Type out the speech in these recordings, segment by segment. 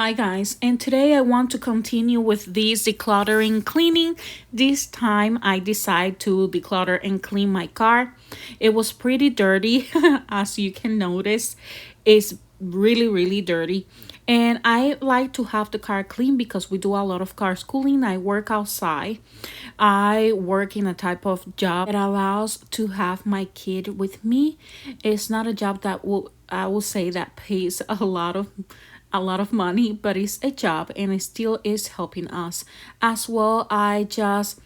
Hi guys, and today I want to continue with this decluttering cleaning. This time I decide to declutter and clean my car. It was pretty dirty as you can notice. It's really dirty. And I like to have the car clean because we do a lot of car schooling. I work outside. I work in a type of job that allows to have my kid with me. It's not a job that I will say that pays a lot of money, but it's a job and it still is helping us as well. I just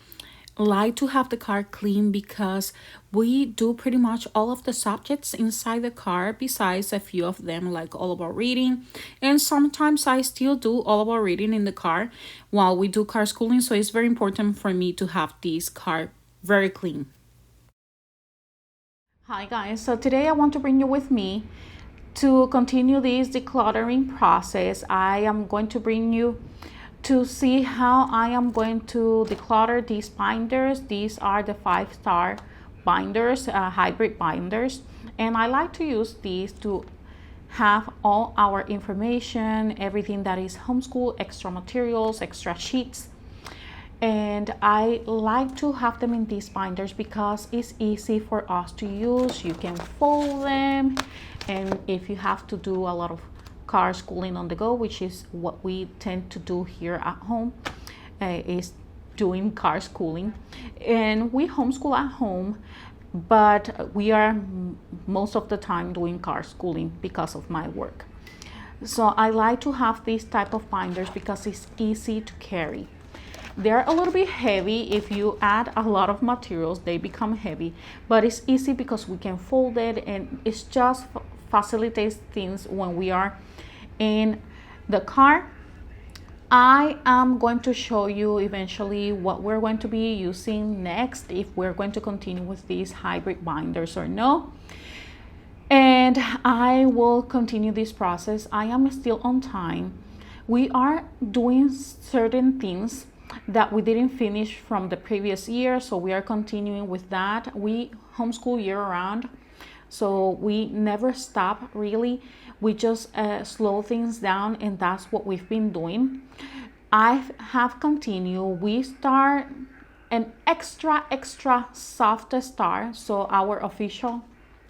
like to have the car clean because we do pretty much all of the subjects inside the car besides a few of them, like all about reading, and sometimes I still do all about reading in the car while we do car schooling. So it's very important for me to have this car very clean. Hi guys, so today I want to bring you with me to continue this decluttering process. I am going to bring you to see how I am going to declutter these binders. These are the 5-star binders, hybrid binders, and I like to use these to have all our information, everything that is homeschool, extra materials, extra sheets. And I like to have them in these binders because it's easy for us to use. You can fold them, and if you have to do a lot of car schooling on the go, which is what we tend to do here at home, is doing car schooling. And we homeschool at home, but we are most of the time doing car schooling because of my work. So I like to have these type of binders because it's easy to carry. They're a little bit heavy. If you add a lot of materials, they become heavy, but it's easy because we can fold it, and it's just facilitates things when we are in the car. I am going to show you eventually what we're going to be using next, if we're going to continue with these hybrid binders or no. And I will continue this process. I am still on time. We are doing certain things that we didn't finish from the previous year, so we are continuing with that. We homeschool year round, so we never stop really. We just slow things down, and that's what we've been doing. I have continued. We start an extra soft start, so our official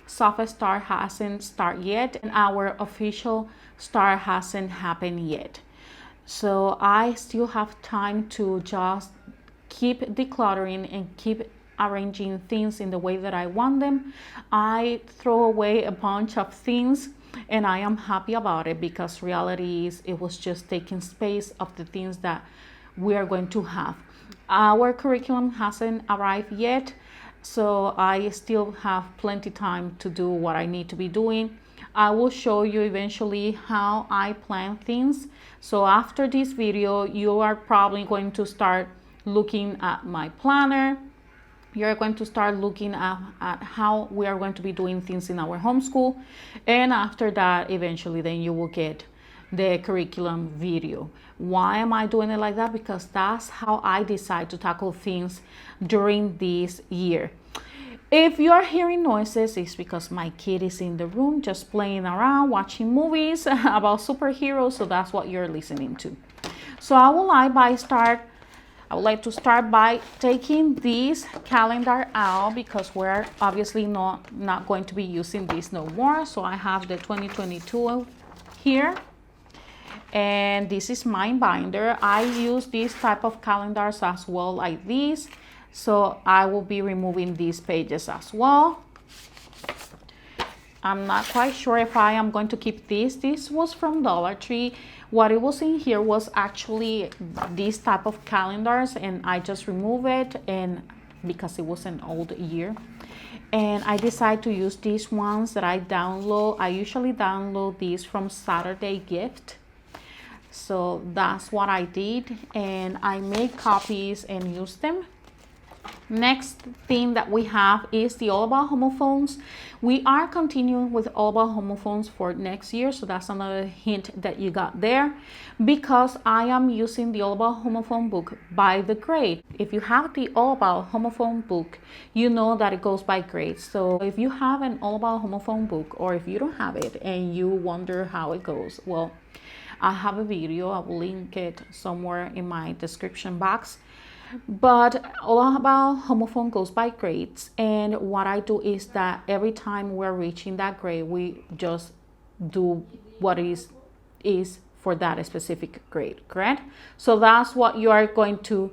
soft start hasn't started yet, and our official start hasn't happened yet. So I still have time to just keep decluttering and keep arranging things in the way that I want them. I throw away a bunch of things, and I am happy about it because reality is it was just taking space of the things that we are going to have. Our curriculum hasn't arrived yet, so I still have plenty time to do what I need to be doing. I will show you eventually how I plan things. So after this video, you are probably going to start looking at my planner. You're going to start looking at how we are going to be doing things in our homeschool. And after that, eventually then you will get the curriculum video. Why am I doing it like that? Because that's how I decide to tackle things during this year. If you are hearing noises, it's because my kid is in the room just playing around, watching movies about superheroes. So that's what you're listening to. So I would like to start by taking this calendar out because we're obviously not going to be using this no more. So I have the 2022 here. And this is my binder. I use these type of calendars as well, like these. So I will be removing these pages as well. I'm not quite sure if I am going to keep this. This was from Dollar Tree. What it was in here was actually this type of calendars, and I just removed it and because it was an old year. And I decided to use these ones that I download. I usually download these from Saturday Gift. So that's what I did, and I made copies and used them. Next thing that we have is the All About Homophones. We are continuing with All About Homophones for next year, so that's another hint that you got there, because I am using the All About Homophone book by the grade. If you have the All About Homophone book, you know that it goes by grade. So if you have an All About Homophone book, or if you don't have it and you wonder how it goes, well, I have a video, I will link it somewhere in my description box. But all about homophone goes by grades, and what I do is that every time we're reaching that grade, we just do what is for that specific grade, correct? So that's what you are going to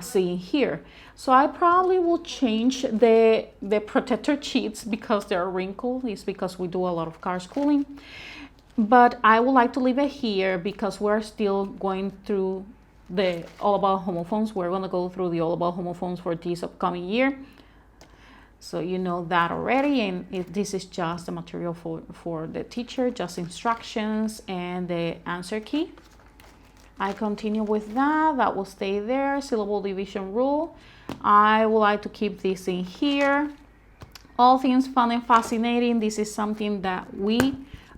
see here. So I probably will change the protector sheets because they're wrinkled. It's because we do a lot of car schooling, but I would like to leave it here because we're still going through the all about homophones. We're going to go through the all about homophones for this upcoming year, so you know that already. And this is just the material for the teacher, just instructions and the answer key. I continue with that will stay there. Syllable division rule, I would like to keep this in here. All things fun and fascinating, this is something that we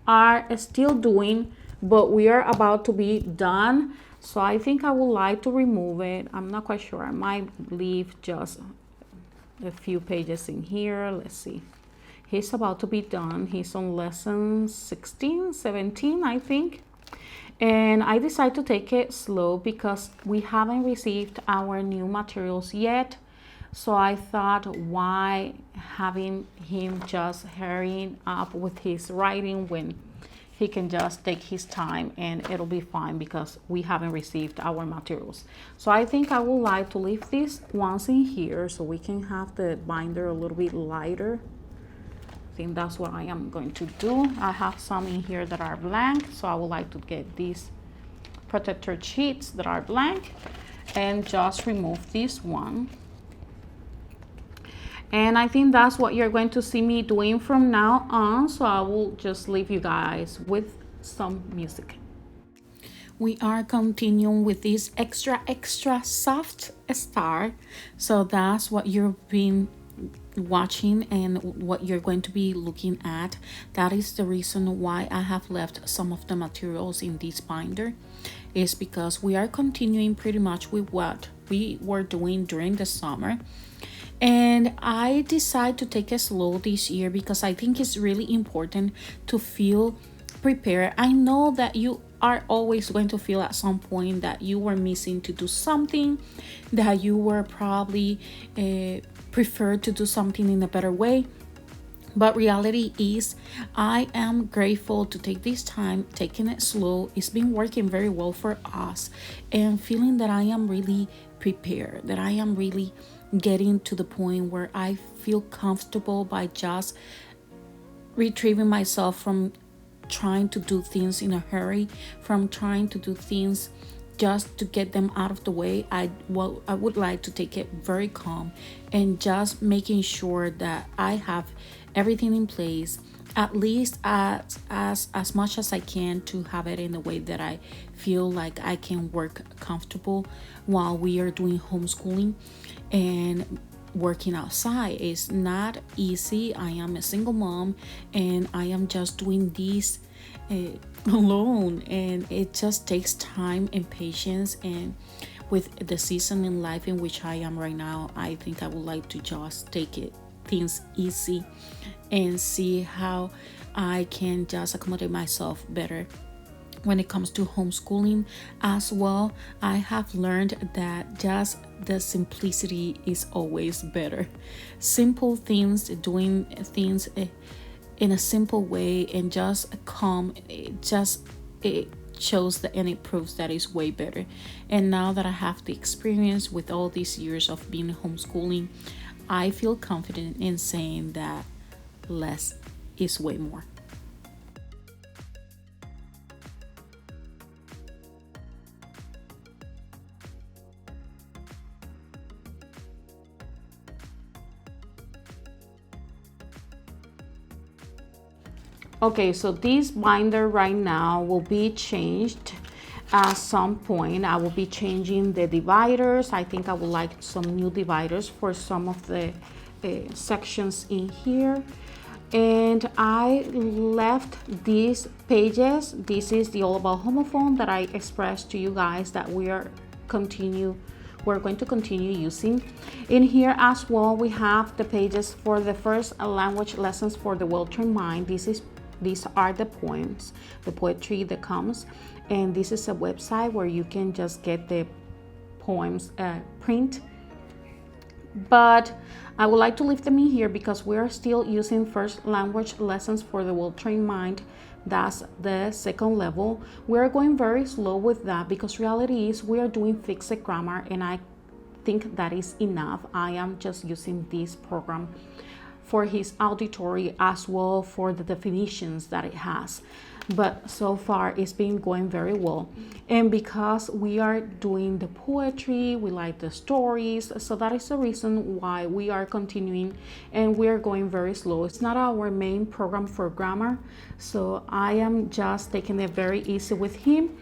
are still doing, but we are about to be done. So I think I would like to remove it. I'm not quite sure. I might leave just a few pages in here. Let's see. He's about to be done. He's on lesson 16, 17, I think. And I decided to take it slow because we haven't received our new materials yet. So I thought, why having him just hurrying up with his writing when he can just take his time and it'll be fine because we haven't received our materials. So I think I would like to leave these ones in here so we can have the binder a little bit lighter. I think that's what I am going to do. I have some in here that are blank, so I would like to get these protector sheets that are blank and just remove this one. And I think that's what you're going to see me doing from now on. So I will just leave you guys with some music. We are continuing with this extra soft star. So that's what you've been watching and what you're going to be looking at. That is the reason why I have left some of the materials in this binder, is because we are continuing pretty much with what we were doing during the summer. And I decided to take it slow this year because I think it's really important to feel prepared. I know that you are always going to feel at some point that you were missing to do something, that you were probably preferred to do something in a better way. But reality is, I am grateful to take this time, taking it slow. It's been working very well for us, and feeling that I am really prepared, that I am really getting to the point where I feel comfortable by just retrieving myself from trying to do things in a hurry, from trying to do things just to get them out of the way. I would like to take it very calm and just making sure that I have everything in place, at least as much as I can, to have it in a way that I feel like I can work comfortable while we are doing homeschooling. And working outside is not easy. I am a single mom and I am just doing this alone, and it just takes time and patience. And with the season in life in which I am right now, I think I would like to just take things easy and see how I can just accommodate myself better when it comes to homeschooling as well. I have learned that just the simplicity is always better. Simple things, doing things in a simple way and just calm, it shows that, and it proves that it's way better. And now that I have the experience with all these years of being homeschooling, I feel confident in saying that less is way more. Okay, so this binder right now will be changed at some point. I will be changing the dividers. I think I would like some new dividers for some of the sections in here. And I left these pages. This is the All About Homophone that I expressed to you guys that we're going to continue using. In here as well, we have the pages for the first language lessons for the well-trained mind. This is these are the poems, the poetry that comes, and this is a website where you can just get the poems print. But I would like to leave them in here because we are still using first language lessons for the well-trained mind. That's the second level. We're going very slow with that because reality is we are doing fixed grammar, and I think that is enough. I am just using this program for his auditory as well for the definitions that it has. But so far it's been going very well, and because we are doing the poetry, we like the stories, so that is the reason why we are continuing, and we are going very slow. It's not our main program for grammar, so I am just taking it very easy with him.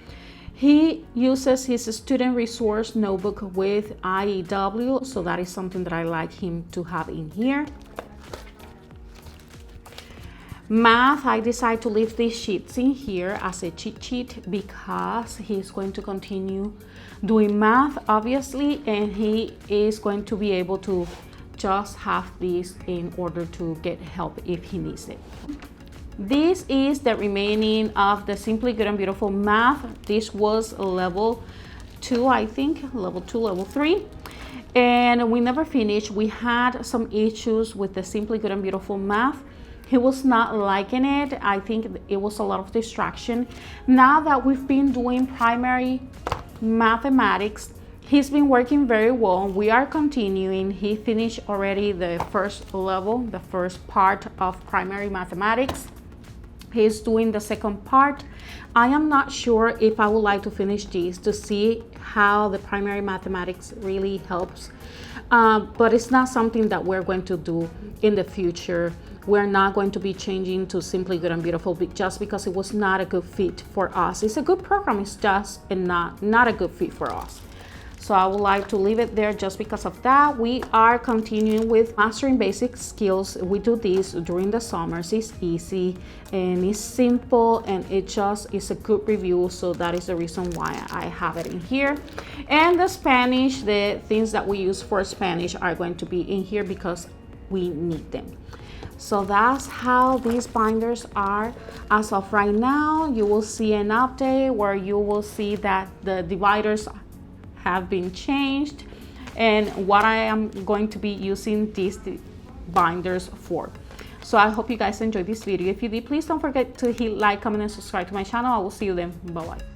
He uses his student resource notebook with IEW, so that is something that I like him to have in here. Math, I decided to leave these sheets in here as a cheat sheet because he's going to continue doing math, obviously, and he is going to be able to just have these in order to get help if he needs it. This is the remaining of the Simply Good and Beautiful Math. This was level 2, I think, level 2, level 3. And we never finished. We had some issues with the Simply Good and Beautiful Math. He was not liking it. I think it was a lot of distraction. Now that we've been doing primary mathematics, he's been working very well. We are continuing. He finished already the first level, the first part of primary mathematics. He's doing the second part. I am not sure if I would like to finish this to see how the primary mathematics really helps. But it's not something that we're going to do in the future. We're not going to be changing to Simply Good and Beautiful just because it was not a good fit for us. It's a good program, it's just not a good fit for us. So I would like to leave it there just because of that. We are continuing with mastering basic skills. We do this during the summers. It's easy and it's simple, and it just is a good review. So that is the reason why I have it in here. And the Spanish, the things that we use for Spanish are going to be in here because we need them. So that's how these binders are as of right now. You will see an update where you will see that the dividers have been changed and what I am going to be using these binders for. So I hope you guys enjoyed this video. If you did, please don't forget to hit like, comment, and subscribe to my channel. I will see you then. Bye bye.